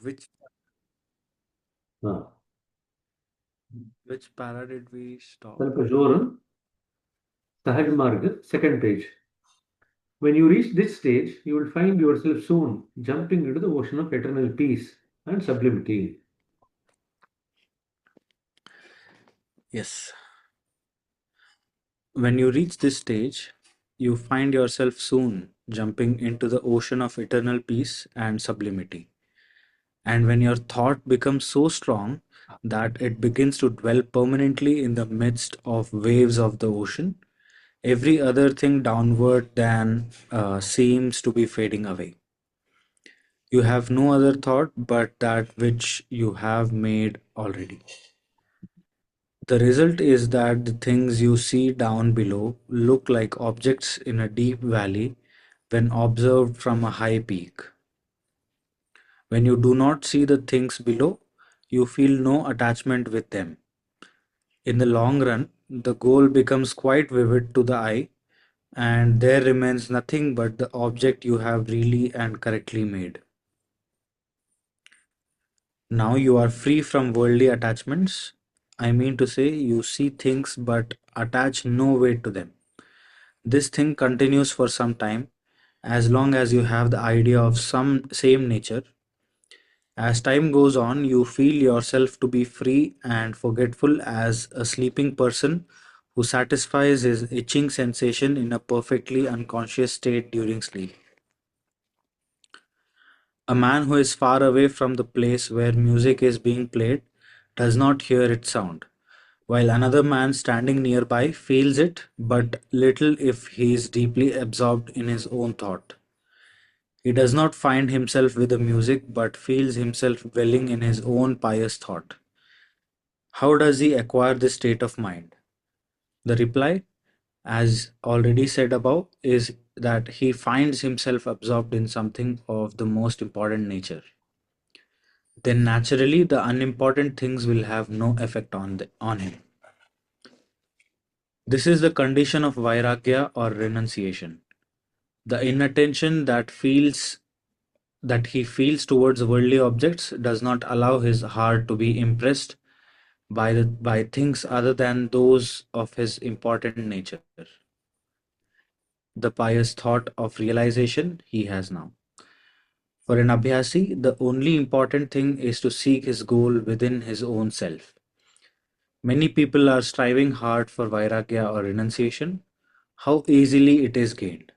which हाँ, which para did we stop? ಸ್ವಲ್ಪ ಜೋರು. Sahaj Marg, second page. When you reach this stage, you will find yourself soon jumping into the ocean of eternal peace and sublimity. Yes. When you reach this stage, you find yourself soon jumping into the ocean of eternal peace and sublimity. And when your thought becomes so strong that it begins to dwell permanently in the midst of waves of the ocean, every other thing downward than seems to be fading away. You have no other thought but that which you have made already. The result is that the things you see down below look like objects in a deep valley when observed from a high peak. When you do not see the things below, you feel no attachment with them. In the long run, the goal becomes quite vivid to the eye, and there remains nothing but the object you have really and correctly made. Now you are free from worldly attachments. I mean to say, you see things but attach no weight to them. This thing continues for some time, as long as you have the idea of some same nature. As time goes on, you feel yourself to be free and forgetful as a sleeping person who satisfies his itching sensation in a perfectly unconscious state during sleep. A man who is far away from the place where music is being played does not hear its sound, while another man standing nearby feels it but little if he is deeply absorbed in his own thought. He does not find himself with the music but feels himself dwelling in his own pious thought. How does he acquire this state of mind? The reply, as already said above, is that he finds himself absorbed in something of the most important nature. Then naturally the unimportant things will have no effect on him. This is the condition of vairagya or renunciation. The inattention that he feels towards worldly objects does not allow his heart to be impressed by things other than those of his important nature, the pious thought of realization he has now. For an abhyasi, the only important thing is to seek his goal within his own self. Many people are striving hard for vairagya or renunciation. How easily it is gained.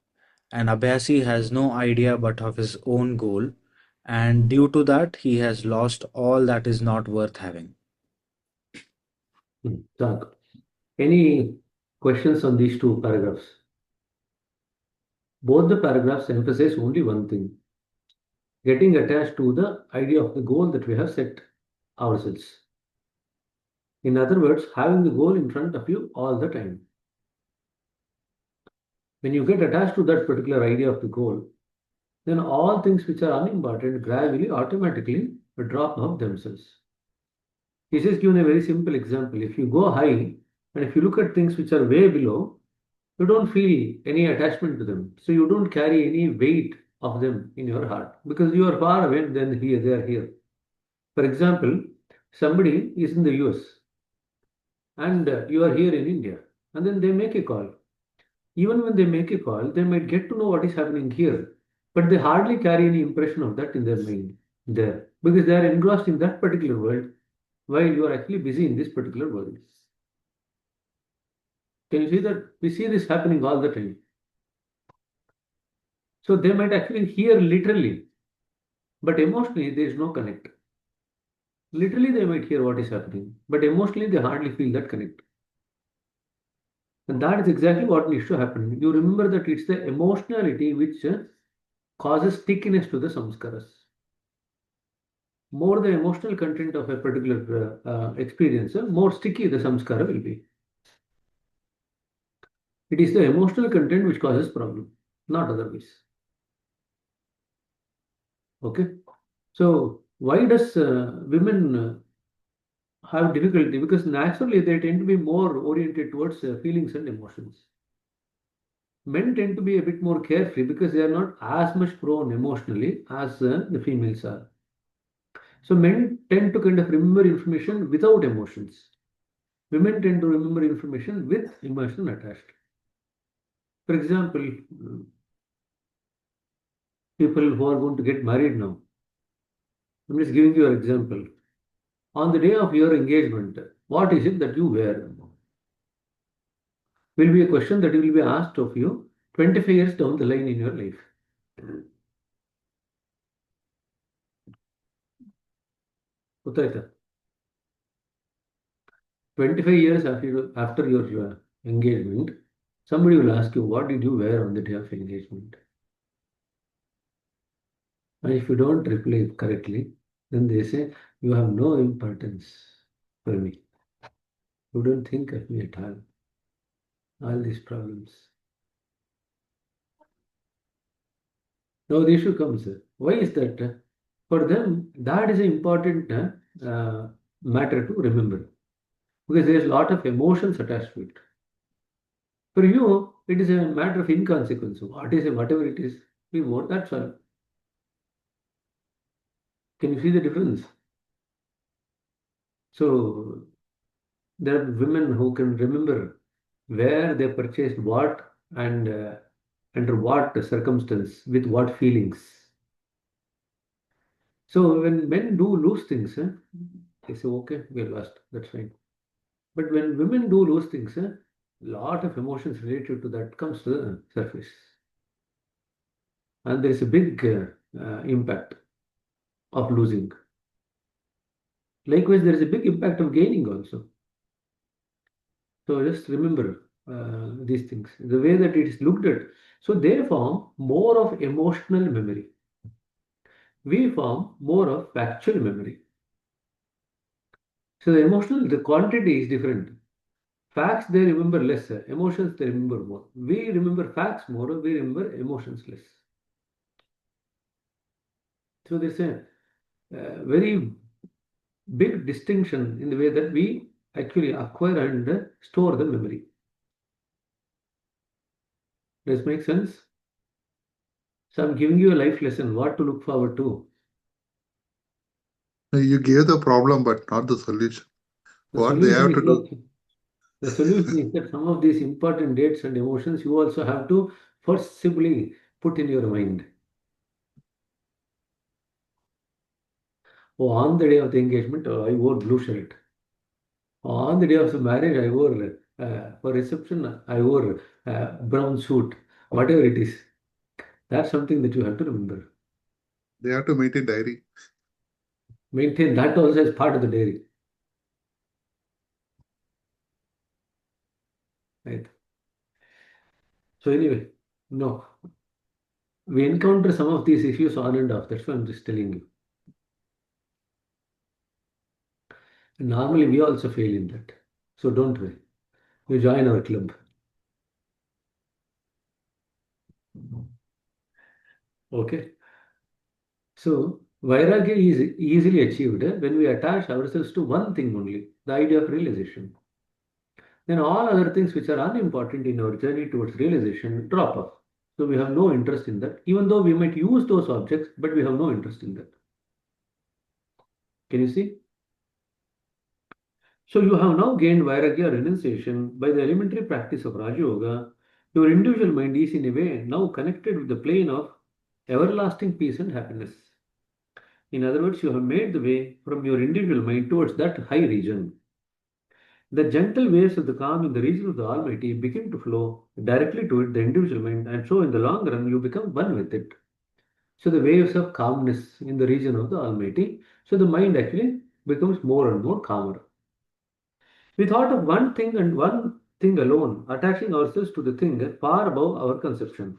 An abhyasi has no idea but of his own goal, and due to that, he has lost all that is not worth having. Tak. Any questions on these two paragraphs? Both the paragraphs emphasize only one thing: getting attached to the idea of the goal that we have set ourselves. In other words, having the goal in front of you all the time. When you get attached to that particular idea of the goal, then all things which are unimportant gradually, automatically drop off themselves. This is given a very simple example. If you go high and if you look at things which are way below, you don't feel any attachment to them. So you don't carry any weight of them in your heart because you are far away than here, they are here. For example, somebody is in the US and you are here in India, and then they make a call. Even when they make a call, they might get to know what is happening here, but they hardly carry any impression of that in their mind there because they are engrossed in that particular world while you are actually busy in this particular world. Can you see that? We see this happening all the time. So they might actually hear literally, but emotionally there is no connect. Literally, they might hear what is happening, but emotionally they hardly feel that connect. And that is exactly what needs to happen. You remember that it's the emotionality which causes stickiness to the samskaras. More the emotional content of a particular experience, more sticky the samskara will be. It is the emotional content which causes problem, not otherwise. Okay. So why does women have difficulty? Because naturally they tend to be more oriented towards feelings and emotions. Men tend to be a bit more carefree because they are not as much prone emotionally as the females are. So men tend to kind of remember information without emotions. Women tend to remember information with emotion attached. For example, people who are going to get married now. I'm just giving you an example. On the day of your engagement, what is it that you wear? Will be a question that will be asked of you 25 years down the line in your life. ಗೊತ್ತಾಯ್ತಾ? 25 years after your engagement, somebody will ask you, what did you wear on the day of engagement? And if you don't reply correctly, then they say, you have no importance for me. You don't think of me at all. All these problems. Now the issue comes. Why is that? For them, that is an important matter to remember because there is a lot of emotions attached to it. For you, it is a matter of inconsequence. What is it, whatever it is, we vote, that's all. Can you see the difference? So there are women who can remember where they purchased what and under what circumstance, with what feelings. So when men do lose things, they say, okay, we lost, that's fine. But when women do lose things, a lot of emotions related to that comes to the surface. And there is a big impact of losing. Likewise, there is a big impact of gaining also. So just remember these things, the way that it is looked at. So they form more of emotional memory. We form more of factual memory. So the emotional, the quantity is different. Facts they remember less, emotions they remember more. We remember facts more, we remember emotions less. So there's a very big distinction in the way that we actually acquire and store the memory. Does make sense? So I'm giving you a life lesson, what to look forward to. You gave the problem, but not the solution. The What they solution have is to do. like the solution is that some of these important dates and emotions you also have to forcibly put in your mind. Oh, on the day of the engagement, I wore blue shirt. On the day of the marriage, I wore for reception, I wore brown suit. Whatever it is, that's something that you have to remember. They have to maintain diary. Maintain that also as part of the dairy, right? So anyway, no, we encounter some of these issues on and off. That's why I'm just telling you. Normally, we also fail in that. So don't worry. You join our club. Okay. So Vairagya is easily achieved when we attach ourselves to one thing only, the idea of realization. Then all other things which are unimportant in our journey towards realization drop off. So we have no interest in that, even though we might use those objects, but we have no interest in that. Can you see? So you have now gained Vairagya renunciation by the elementary practice of Raja Yoga. Your individual mind is in a way now connected with the plane of everlasting peace and happiness. In other words, you have made the way from your individual mind towards that high region. The gentle waves of the calm in the region of the Almighty begin to flow directly to it, the individual mind, and so in the long run you become one with it. So the waves of calmness in the region of the Almighty, so the mind actually becomes more and more calmer. We thought of one thing and one thing alone, attaching ourselves to the thing far above our conception.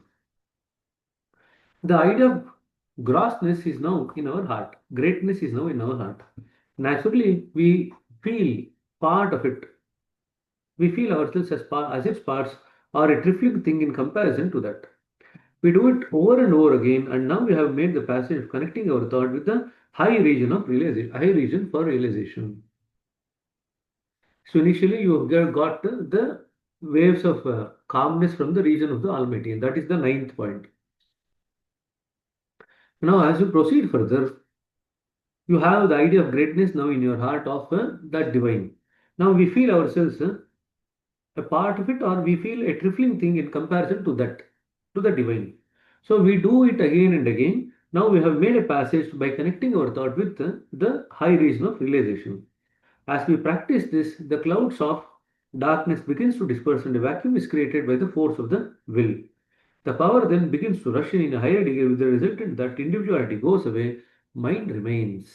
The idea of grossness is now in our heart, greatness is now in our heart. Naturally, we feel part of it. We feel ourselves as its parts or a trifling thing in comparison to that. We do it over and over again, and now we have made the passage of connecting our thought with the high region of realization, high region for realization. So initially, you have got the waves of calmness from the region of the Almighty, and that is the ninth point. Now, as you proceed further, You have the idea of greatness now in your heart of that divine. Now we feel ourselves a part of it, or we feel a trifling thing in comparison to that, to the divine. So we do it again and again. Now we have made a passage by connecting our thought with the high region of realization. As we practice this, the clouds of darkness begins to disperse and a vacuum is created by the force of the will. The power then begins to rush in a higher degree with the resultant that individuality goes away, mind remains.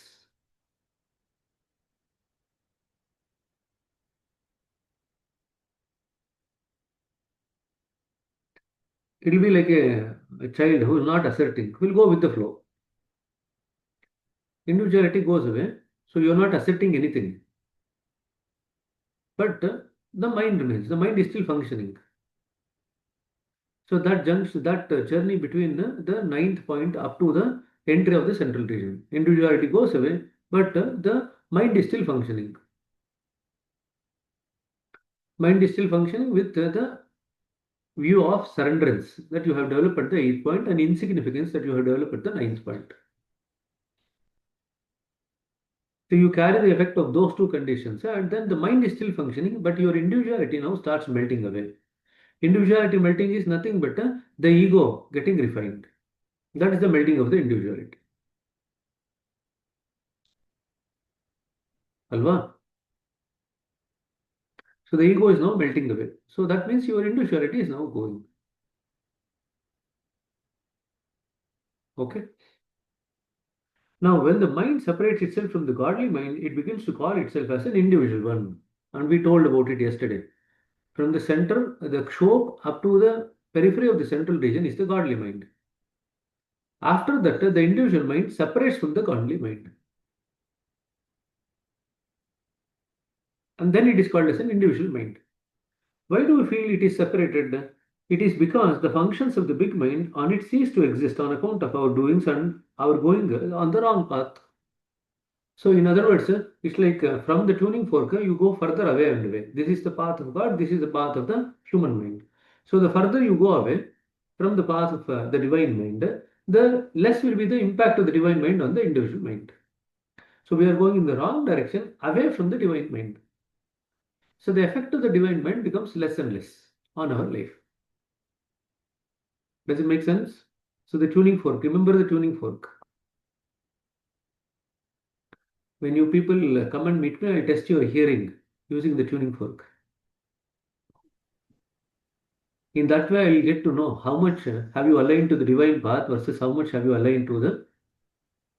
It will be like a child who is not asserting, will go with the flow. Individuality goes away, so you are not asserting anything. But the mind remains, the mind is still functioning. So that junction, that journey between the ninth point up to the entry of the central region. Individuality goes away, but the mind is still functioning. Mind is still functioning with the view of surrenderance that you have developed at the eighth point and insignificance that you have developed at the ninth point. So you carry the effect of those two conditions, and then the mind is still functioning, but your individuality now starts melting away. Individuality melting is nothing but the ego getting refined. That is the melting of the individuality. Alva? So the ego is now melting away. So that means your individuality is now going. Okay. Now, when the mind separates itself from the godly mind, it begins to call itself as an individual one. And we told about it yesterday. From the center, the kshob up to the periphery of the central region is the godly mind. After that, the individual mind separates from the godly mind. And then it is called as an individual mind. Why do we feel it is separated? It is because the functions of the big mind on it cease to exist on account of our doings and our going on the wrong path. So, in other words, it's like from the tuning fork, you go further away and away. This is the path of God, this is the path of the human mind. So, the further you go away from the path of the divine mind, the less will be the impact of the divine mind on the individual mind. So, we are going in the wrong direction away from the divine mind. So, the effect of the divine mind becomes less and less on our life. Does it make sense? So, the tuning fork, remember the tuning fork. When you people come and meet me, I test your hearing using the tuning fork. In that way, I will get to know how much have you aligned to the divine path versus how much have you aligned to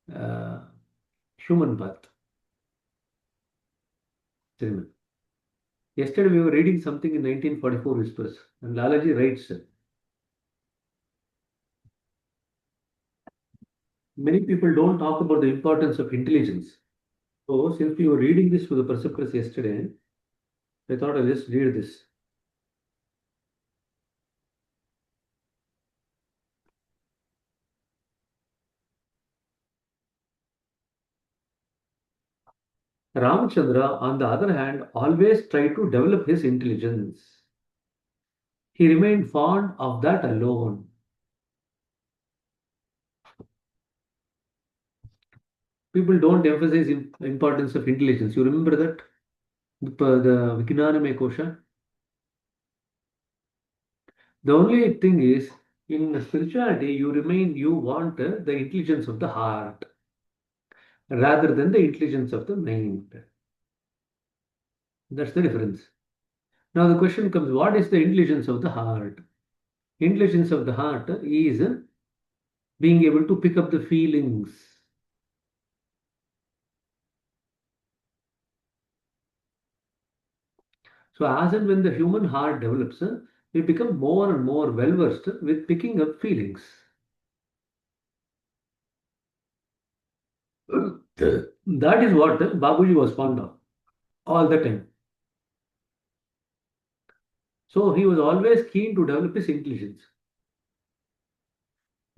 the human path. Yesterday, we were reading something in 1944 Whispers, and Lalaji writes, many people don't talk about the importance of intelligence. So, since we were reading this for the preceptors yesterday, I thought I'll just read this. Ramachandra, on the other hand, always tried to develop his intelligence. He remained fond of that alone. People don't emphasize importance of intelligence. You remember that? The Vijnanamaya Kosha. The only thing is, in spirituality, you want the intelligence of the heart rather than the intelligence of the mind. That's the difference. Now the question comes, what is the intelligence of the heart? Intelligence of the heart is being able to pick up the feelings. So as and when the human heart develops, we become more and more well versed with picking up feelings. That is what Babuji was fond of all the time. So he was always keen to develop his intelligence.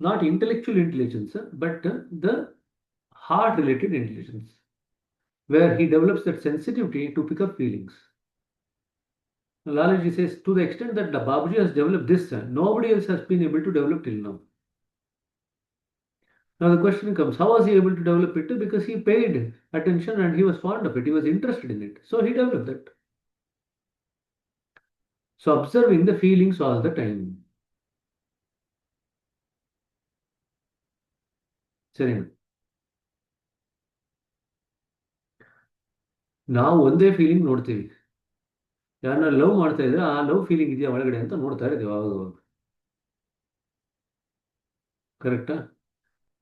Not intellectual intelligence, but the heart related intelligence, where he develops that sensitivity to pick up feelings. Lalaji says, to the extent that the Babuji has developed this, nobody else has been able to develop till now. Now the question comes, how was he able to develop it? Because he paid attention and he was fond of it. He was interested in it. So he developed it. So observing the feelings all the time. Serena. ನಾವು ಒಂದೇ feeling ನೋಡ್ತೀವಿ. ಯಾರನ್ನ love ಮಾಡ್ತಾ ಇದ್ರೆ ಆ love feeling ಇದೆಯಾ ಒಳಗಡೆ ಅಂತ ನೋಡ್ತಾ ಇದ್ದೀವಿ ಅವಾಗ. ಕರೆಕ್ಟಾ?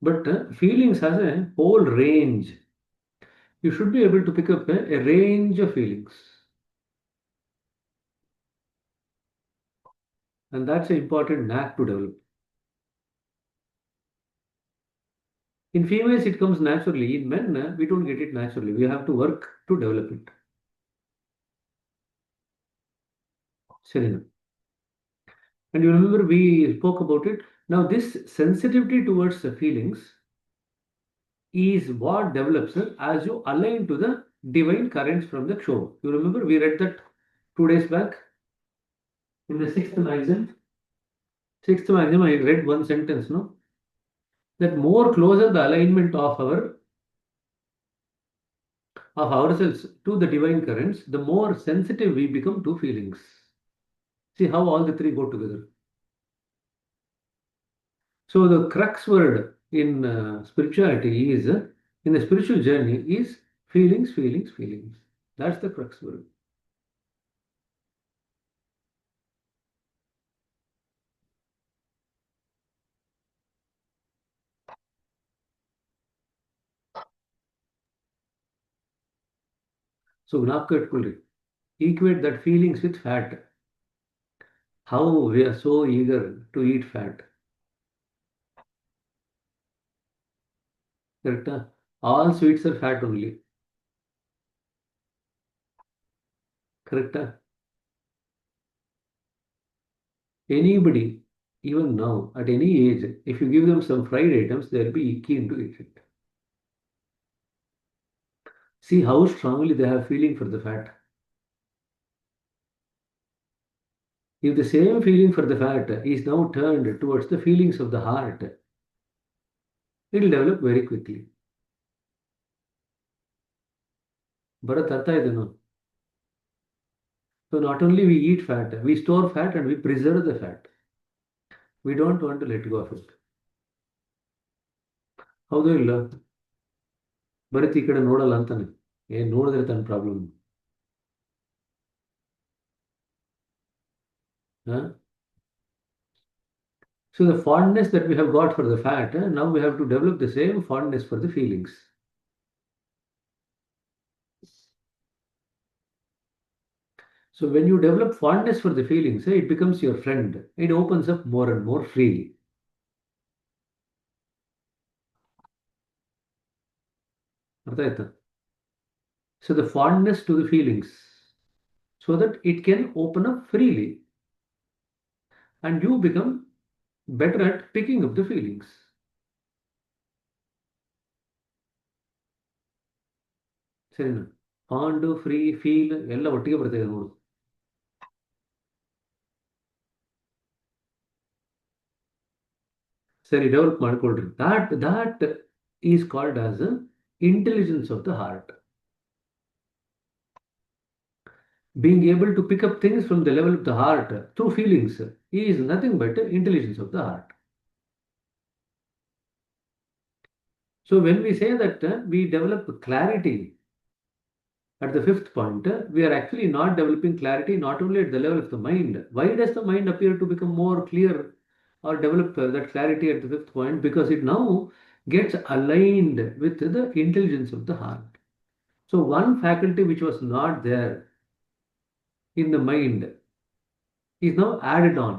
But feelings has a whole range. You should be able to pick up a range of feelings. And that's an important knack to develop. In females, it comes naturally. In men, we don't get it naturally. We have to work to develop it. Serena. And you remember we spoke about it. Now, this sensitivity towards the feelings is what develops as you align to the divine currents from the show. You remember we read that 2 days back in the sixth magazine. Sixth magazine, I read one sentence, no? That more closer the alignment of ourselves to the divine currents, the more sensitive we become to feelings. See how all the three go together. So the crux word in spirituality is in the spiritual journey is feelings, feelings, feelings. That's the crux word. So equate that feelings with fat. How we are so eager to eat fat. Correct? All sweets are fat only. Correct? Anybody, even now, at any age, if you give them some fried items, they'll be keen to eat it. See how strongly they have feeling for the fat. If the same feeling for the fat is now turned towards the feelings of the heart, it will develop very quickly. Bharat artha ideno. So not only we eat fat, we store fat and we preserve the fat. We don't want to let go of it. ಹೌದು ಇಲ್ಲ ಭರತ್ ಈ ಕಡೆ ನೋಡಲ್ಲ ಅಂತಾನೆ ನೋಡಿದ್ರೆ ತನ್ನ problem. So the fondness that we have got for the fat, now we have to develop the same fondness for the feelings. So when you develop fondness for the feelings, it becomes your friend. It opens up more and more freely. ಅರ್ಥ ಆಯ್ತಾ? So the fondness to the feelings, so that it can open up freely, and you become better at picking up the feelings. ಸರಿನಾ? Fond free feel ಎಲ್ಲ ಒಟ್ಟಿಗೆ ಬರ್ತಾ ಇದೆ ನೋಡು. ಸರಿ, develop ಮಾಡ್ಕೊಳ್ರಿ. that is called as intelligence of the heart. Being able to pick up things from the level of the heart through feelings is nothing but intelligence of the heart. So when we say that we develop clarity at the fifth point, we are actually not developing clarity not only at the level of the mind. Why does the mind appear to become more clear or develop that clarity at the fifth point? Because it now gets aligned with the intelligence of the heart. So one faculty which was not there in the mind is now added on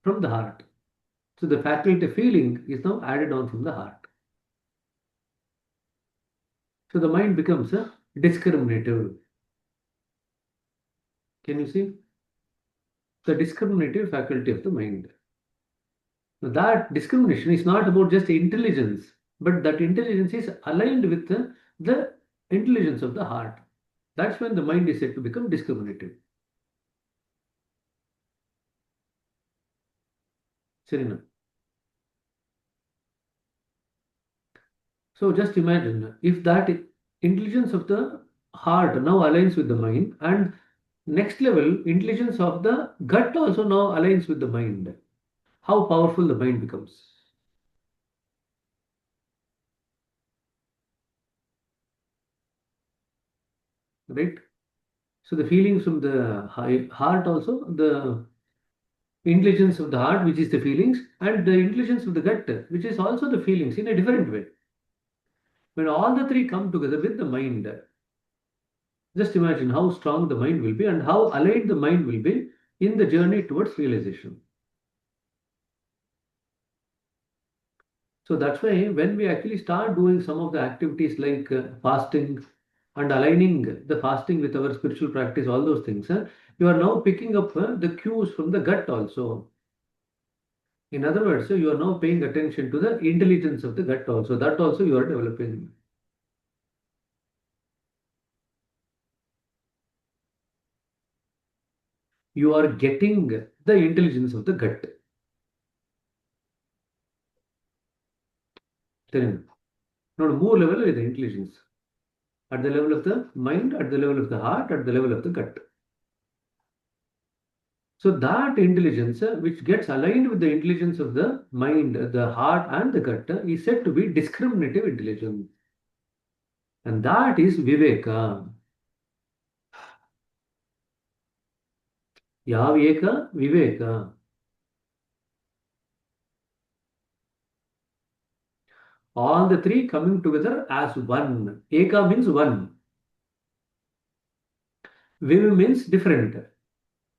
from the heart. So the faculty feeling is now added on from the heart. So the mind becomes discriminative. Can you see? The discriminative faculty of the mind. Now that discrimination is not about just intelligence, but that intelligence is aligned with the intelligence of the heart. That's when the mind is said to become discriminative. Serena. So just imagine if that intelligence of the heart now aligns with the mind, and next level intelligence of the gut also now aligns with the mind. How powerful the mind becomes, right? So the feelings from the heart also, the intelligence of the heart, which is the feelings, and the intelligence of the gut, which is also the feelings in a different way. When all the three come together with the mind, just imagine how strong the mind will be and how aligned the mind will be in the journey towards realization. So that's why when we actually start doing some of the activities like fasting and aligning the fasting with our spiritual practice, all those things, you are now picking up the cues from the gut also. In other words, you are now paying attention to the intelligence of the gut also. That also you are developing. You are getting the intelligence of the gut. Now, more level with the intelligence. At the level of the mind, at the level of the heart, at the level of the gut. So that intelligence, which gets aligned with the intelligence of the mind, the heart, and the gut, is said to be discriminative intelligence. And that is Viveka. Yavyeka, Viveka. All the three coming together as one. Eka means one. Viv means different.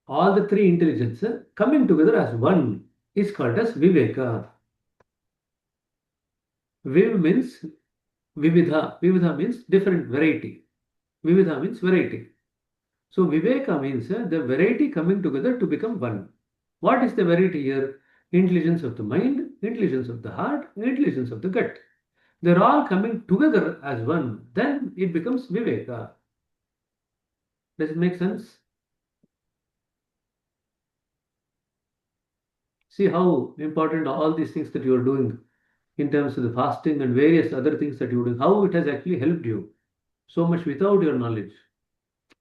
All the three intelligence coming together as one is called as Viveka. Viv means Vividha. Vividha means different variety. Vividha means variety. So Viveka means the variety coming together to become one. What is the variety here? Intelligence of the mind, intelligence of the heart, intelligence of the gut. They're all coming together as one. Then it becomes Viveka. Does it make sense? See how important all these things that you are doing in terms of the fasting and various other things that you do, how it has actually helped you so much without your knowledge.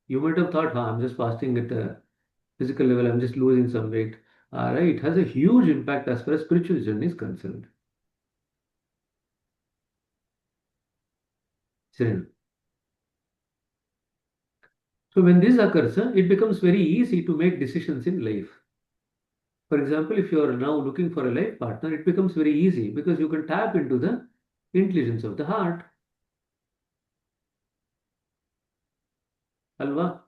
You might have thought, I'm just fasting at a physical level, I'm just losing some weight. Right, it has a huge impact as far as spiritual journey is concerned. So when this occurs, it becomes very easy to make decisions in life. For example, if you are now looking for a life partner, it becomes very easy because you can tap into the intelligence of the heart. Alva.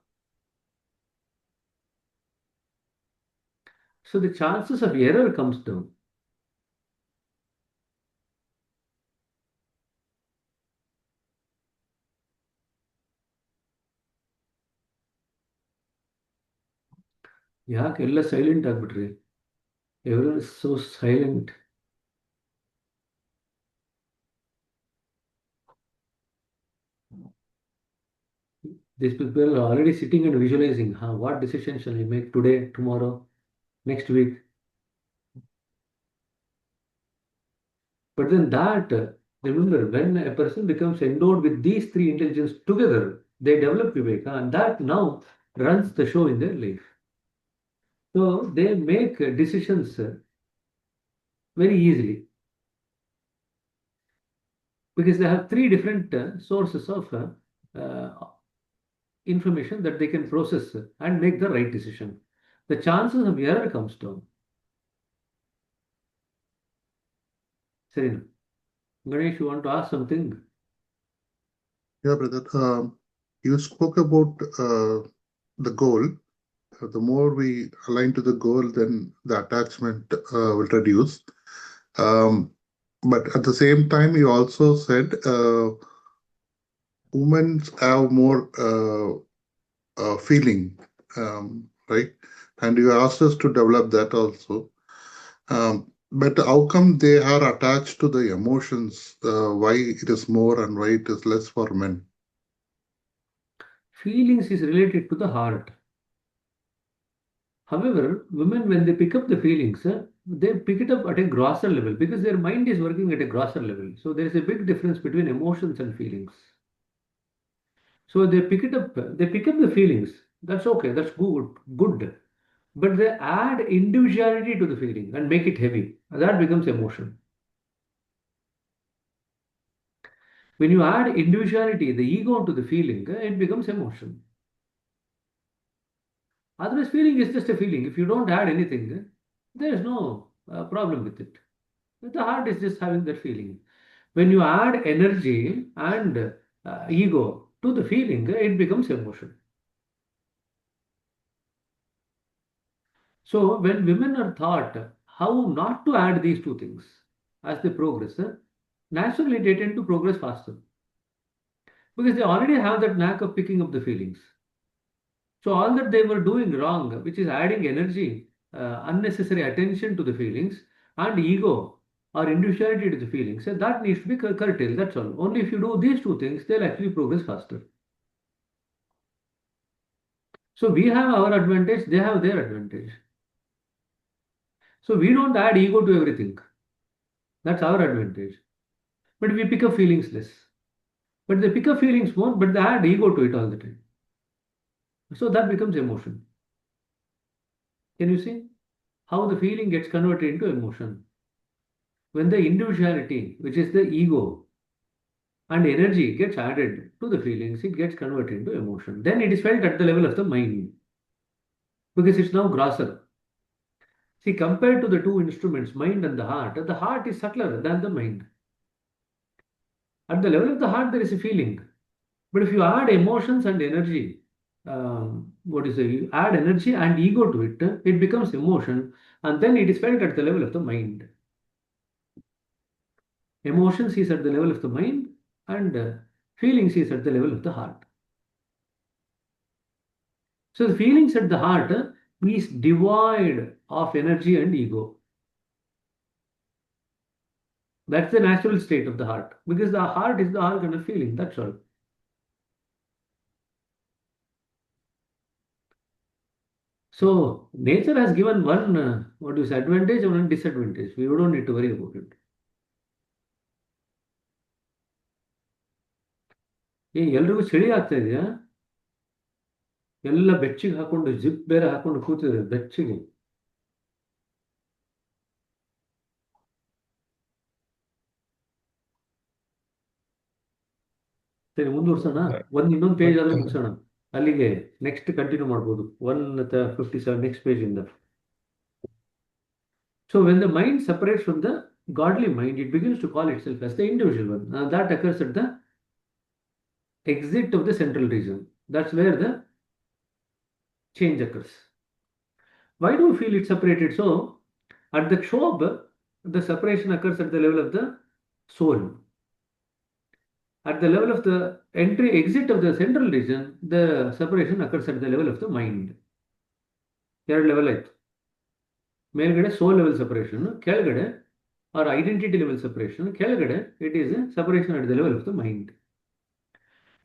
So the chances of error comes down. ಯಾಕೆ ಎಲ್ಲ silent ಆಗ್ಬಿಟ್ರಿ everyone is so silent. These people are already sitting and visualizing, what decision shall I make today, tomorrow, next week? But then remember, when a person becomes endowed with these three intelligence together, they develop Viveka, and that now runs the show in their life. So they make decisions very easily because they have three different sources of information that they can process and make the right decision. The chances of error comes down. Serena, Ganesh, you want to ask something? Yeah, brother. You spoke about the goal. The more we align to the goal, then the attachment will reduce. But at the same time, you also said women have more feeling, right? And you asked us to develop that also. But how come they are attached to the emotions? Why it is more and why it is less for men? Feelings is related to the heart. However, women, when they pick up the feelings, they pick it up at a grosser level because their mind is working at a grosser level. So there is a big difference between emotions and feelings. So they pick it up, they pick up the feelings. That's okay, that's good. But they add individuality to the feeling and make it heavy. That becomes emotion. When you add individuality, the ego to the feeling, it becomes emotion. Otherwise, feeling is just a feeling. If you don't add anything, there is no problem with it. The heart is just having that feeling. When you add energy and ego to the feeling, it becomes emotion. So when women are taught how not to add these two things as they progress, naturally they tend to progress faster because they already have that knack of picking up the feelings. So all that they were doing wrong, which is adding energy, unnecessary attention to the feelings, and ego or individuality to the feelings, that needs to be curtailed. That's all. Only if you do these two things, they'll actually progress faster. So we have our advantage, they have their advantage. So we don't add ego to everything. That's our advantage. But we pick up feelings less. But they pick up feelings more, but they add ego to it all the time. So that becomes emotion. Can you see how the feeling gets converted into emotion? When the individuality, which is the ego, and energy gets added to the feelings, it gets converted into emotion. Then it is felt at the level of the mind because it's now grosser. See, compared to the two instruments, mind and the heart is subtler than the mind. At the level of the heart, there is a feeling. But if you add emotions and energy, what is it? You add energy and ego to it, it becomes emotion, and then it is felt at the level of the mind. Emotions is at the level of the mind, and feelings is at the level of the heart. So the feelings at the heart is devoid of energy and ego. That's the natural state of the heart because the heart is the organ of feeling. That's all. So nature has given one what is advantage and one disadvantage. We don't need to worry about it. ಎಲ್ರಿಗೂ ಚಳಿ ಆಗ್ತಾ ಇದೆಯಾ? ಎಲ್ಲ ಬೆಚ್ಚಿಗೆ ಹಾಕೊಂಡು zip ಬೇರೆ ಹಾಕೊಂಡು ಕೂತಿದ್ದಾರೆ ಬೆಚ್ಚಿಗೆ. ಸರಿ ಮುಂದುವರ್ಸೋಣ. ಇನ್ನೊಂದು ಪೇಜ್ ಆದ್ರೆ ಮುಗಿಸೋಣ. ಅಲ್ಲಿಗೆ ನೆಕ್ಸ್ಟ್ ಕಂಟಿನ್ಯೂ ಮಾಡ್ಬೋದು 157 ನೆಕ್ಸ್ಟ್ ಪೇಜ್ ಇಂದ. So when the mind separates from the godly mind, it begins to call itself as the individual one. Now that occurs at the exit of the central region. That's where the change occurs. Why do we feel it separated? So at the Kshob, the separation occurs at the level of the soul. At the level of the entry exit of the central region, the separation occurs at the level of the mind. Third level ಆಯ್ತು. ಮೇಲ್ಗಡೆ soul level separation, ಕೆಳಗಡೆ or identity level separation, ಕೆಳಗಡೆ it is a separation at the level of the mind.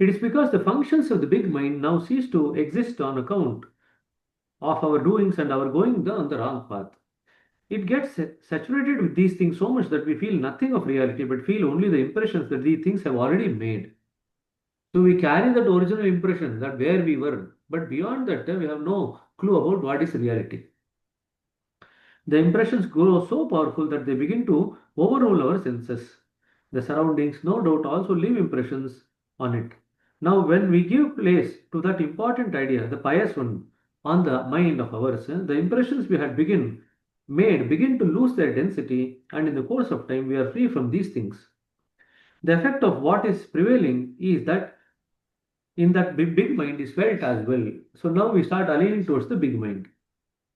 It is because the functions of the big mind now cease to exist on account of our doings and our going on the wrong path. It gets saturated with these things so much that we feel nothing of reality but feel only the impressions that these things have already made. So we carry that original impression that where we were, but beyond that, we have no clue about what is reality. The impressions grow so powerful that they begin to overrule our senses. The surroundings, no doubt, also leave impressions on it. Now, when we give place to that important idea, the pious one, on the mind of ours, the impressions we had begin to lose their density, and in the course of time, we are free from these things. The effect of what is prevailing is that in that big mind is felt as well. So now we start aligning towards the big mind.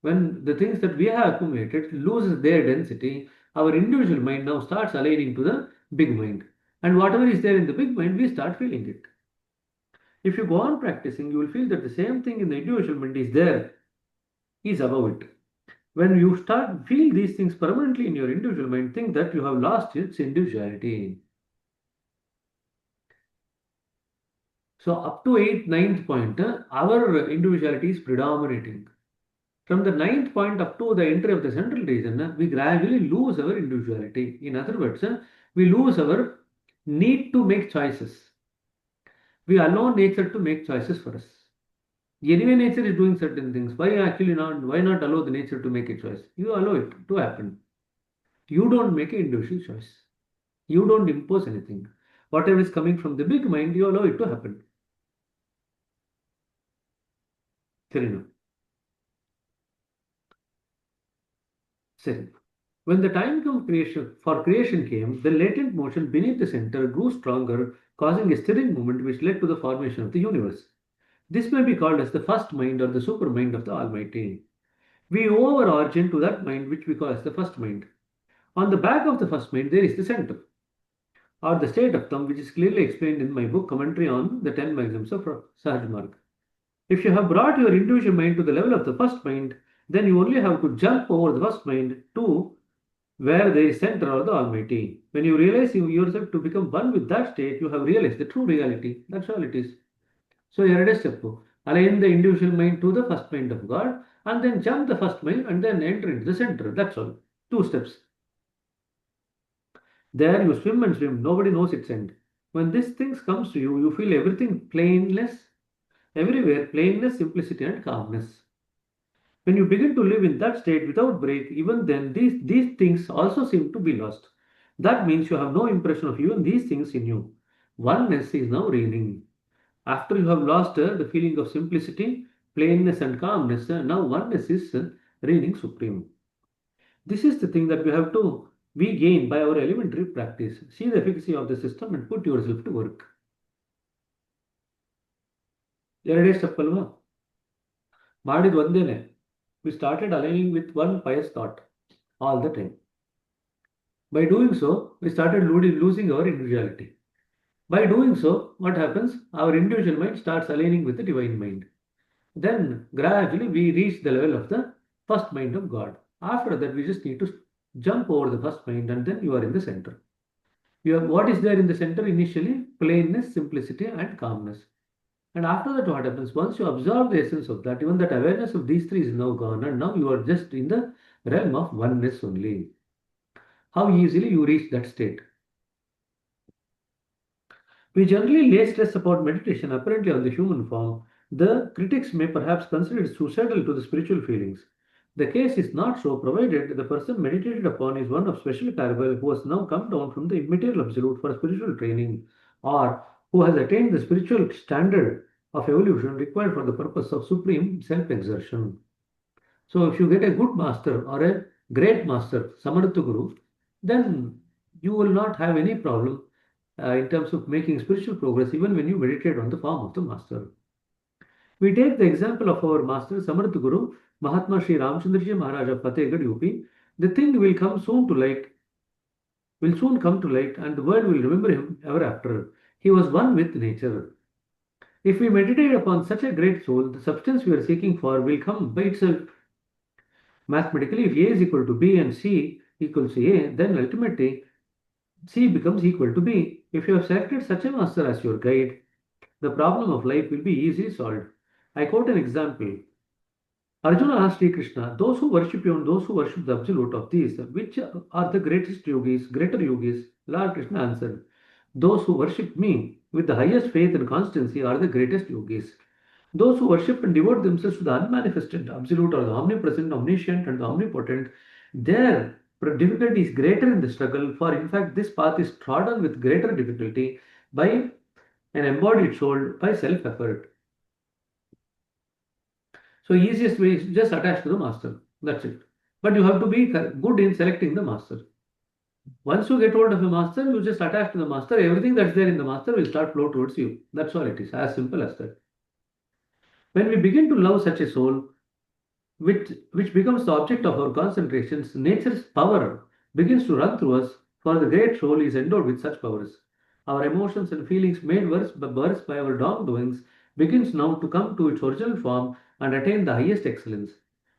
When the things that we have accumulated loses their density, our individual mind now starts aligning to the big mind. And whatever is there in the big mind, we start feeling it. If you go on practicing, you will feel that the same thing in the individual mind is there, is above it. When you start feel these things permanently in your individual mind, think that you have lost its individuality. So up to 8th, 9th point, our individuality is predominating. From the ninth point up to the entry of the central region, we gradually lose our individuality. In other words, we lose our need to make choices. We allow nature to make choices for us. Anyway, nature is doing certain things. Why actually not? Why not allow the nature to make a choice? You allow it to happen. You don't make an individual choice. You don't impose anything. Whatever is coming from the big mind, you allow it to happen. Serena. Serena. When the time for creation came, the latent motion beneath the center grew stronger, causing a stirring movement which led to the formation of the universe. This may be called as the first mind or the supermind of the Almighty. We owe our origin to that mind which we call as the first mind. On the back of the first mind, there is the center, or the state of thumb, which is clearly explained in my book Commentary on the 10 Maxims of Sahaj Marg. If you have brought your individual mind to the level of the first mind, then you only have to jump over the first mind to where there is center or the Almighty. When you realize yourself to become one with that state, you have realized the true reality. That's all it is. So here step two. Align the individual mind to the first mind of God and then jump the first mind and then enter into the center. That's all. 2 steps. There you swim and swim. Nobody knows its end. When this thing comes to you, you feel everything plainness, everywhere plainness, simplicity and calmness. When you begin to live in that state without break, even then these things also seem to be lost. That means you have no impression of even these things in you. Oneness is now reigning. After you have lost the feeling of simplicity, plainness, and calmness, now oneness is reigning supreme. This is the thing that we gain by our elementary practice. See the efficacy of the system and put yourself to work. ಎರಡೇ step ಅಲ್ವಾ ಮಾಡಿದ್ ಒಂದೇನೆ we started aligning with one pious thought all the time. By doing so, we started losing our individuality. By doing so, what happens? Our individual mind starts aligning with the divine mind. Then gradually we reach the level of the first mind of God. After that, we just need to jump over the first mind and then you are in the center. You have what is there in the center initially? Plainness, simplicity, and calmness. And after that, what happens? Once you observe the essence of that, even that awareness of these three is now gone, and now you are just in the realm of oneness only. How easily you reach that state? We generally lay stress about meditation apparently on the human form. The critics may perhaps consider it suicidal to the spiritual feelings. The case is not so, provided the person meditated upon is one of special caliber who has now come down from the immaterial absolute for spiritual training, or who has attained the spiritual standard of evolution required for the purpose of supreme self-exertion. So if you get a good master or a great master, Samartha Guru, then you will not have any problem in terms of making spiritual progress even when you meditate on the form of the master. We take the example of our master Samartha Guru, Mahatma Sri Ramchandraji Maharaj of Fatehgarh, UP. The thing will soon come to light and the world will remember him ever after. He was one with nature. If we meditate upon such a great soul, the substance we are seeking for will come by itself. Mathematically, if A is equal to B and C equals to A, then ultimately C becomes equal to B. If you have selected such a master as your guide, the problem of life will be easily solved. I quote an example. Arjuna asked Sri Krishna, those who worship you and those who worship the absolute of these, which are the greater yogis? Lord Krishna answered, those who worship me with the highest faith and constancy are the greatest yogis. Those who worship and devote themselves to the unmanifested absolute or the omnipresent, omniscient, and the omnipotent, their difficulty is greater in the struggle, for in fact, this path is trodden with greater difficulty by an embodied soul by self effort. So, easiest way is just attach to the master. That's it. But you have to be good in selecting the master. Once you get hold of a master, you just attach to the master. Everything that's there in the master will start flow towards you. That's all it is. As simple as that. When we begin to love such a soul, which becomes the object of our concentrations, nature's power begins to run through us, for the great soul is endowed with such powers. Our emotions and feelings made worse by our wrongdoings begins now to come to its original form and attain the highest excellence.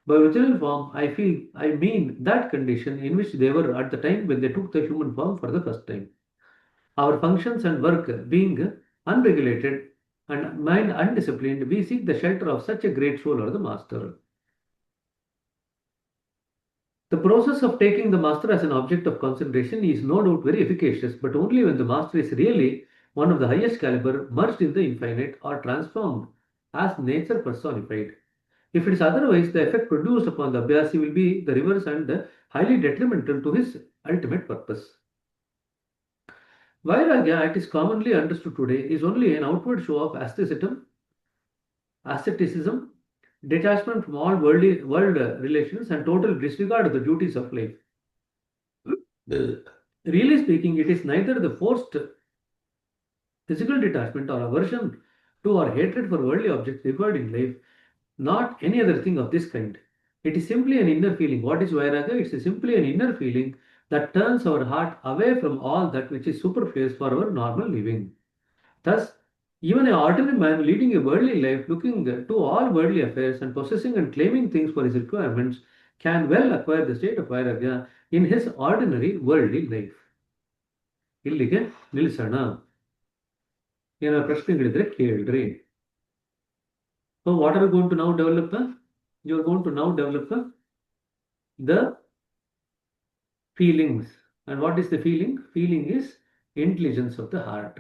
By original form, I mean that condition in which they were at the time when they took the human form for the first time. Our functions and work being unregulated and mind undisciplined, we seek the shelter of such a great soul or the master. The process of taking the master as an object of concentration is no doubt very efficacious, but only when the master is really one of the highest caliber, merged in the infinite, or transformed as nature personified. If it is otherwise, the effect produced upon the Abhyasi will be the reverse and highly detrimental to his ultimate purpose. Vairagya, it is commonly understood today, is only an outward show of asceticism, detachment from all world relations, and total disregard of the duties of life. Really speaking, it is neither the forced physical detachment or aversion to or hatred for worldly objects required in life, not any other thing of this kind. It is simply an inner feeling. What is Vairagya? It is simply an inner feeling that turns our heart away from all that which is superfluous for our normal living. Thus, even an ordinary man leading a worldly life, looking to all worldly affairs and possessing and claiming things for his requirements, can well acquire the state of Vairagya in his ordinary worldly life. ಇಲ್ಲಿಗೆ ನಿಲ್ಲಿಸೋಣ. ಏನಾದ್ರು ಪ್ರಶ್ನೆಗಳಿದ್ರೆ ಕೇಳ್ರಿ. So what are you going to now develop? You are going to now develop the feelings. And what is the feeling? Feeling is intelligence of the heart.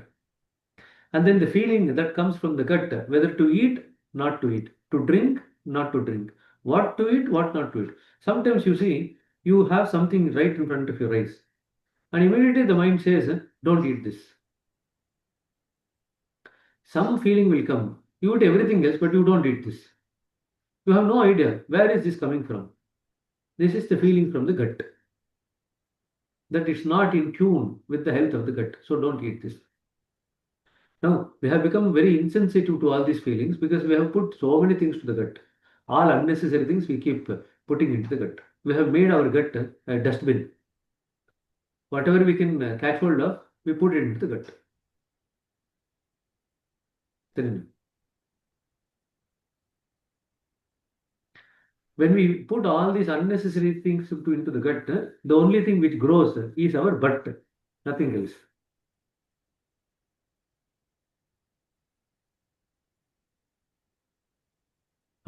And then the feeling that comes from the gut, whether to eat, not to eat, to drink, not to drink, what to eat, what not to eat. Sometimes you see, you have something right in front of your eyes, and immediately the mind says, don't eat this. Some feeling will come. You eat everything else, but you don't eat this. You have no idea where is this coming from. This is the feeling from the gut, that it's not in tune with the health of the gut, so don't eat this. Now, we have become very insensitive to all these feelings because we have put so many things to the gut. All unnecessary things we keep putting into the gut. We have made our gut a dustbin. Whatever we can catch hold of, we put it into the gut. Then, when we put all these unnecessary things into the gut, the only thing which grows is our butt, nothing else.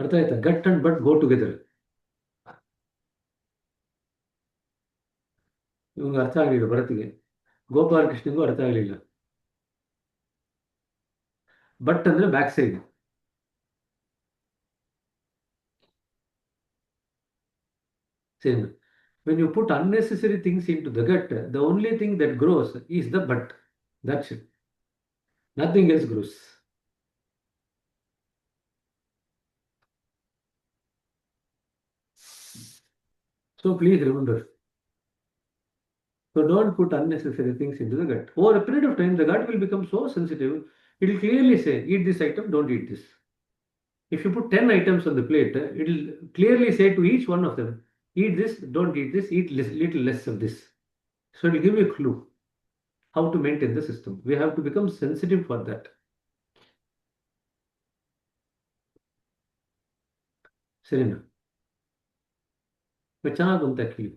ಅರ್ಥ ಆಯ್ತಾ? ಗಟ್ and but go together. ಇವಂಗೆ ಅರ್ಥ ಆಗಲಿಲ್ಲ ಭರತಿಗೆ, ಗೋಪಾಲಕೃಷ್ಣಗೂ ಅರ್ಥ ಆಗಲಿಲ್ಲ. But ಅಂದ್ರೆ back side. Same. When you put unnecessary things into the gut, the only thing that grows is the butt. That's it. Nothing else grows. So please remember. So don't put unnecessary things into the gut. Over a period of time, the gut will become so sensitive, it will clearly say, eat this item, don't eat this. If you put 10 items on the plate, it will clearly say to each one of them, eat this, don't eat this, eat little less of this. So it will give you a clue how to maintain the system. We have to become sensitive for that. Serena. ಚೆನ್ನಾಗಿ ಬಂತು actually.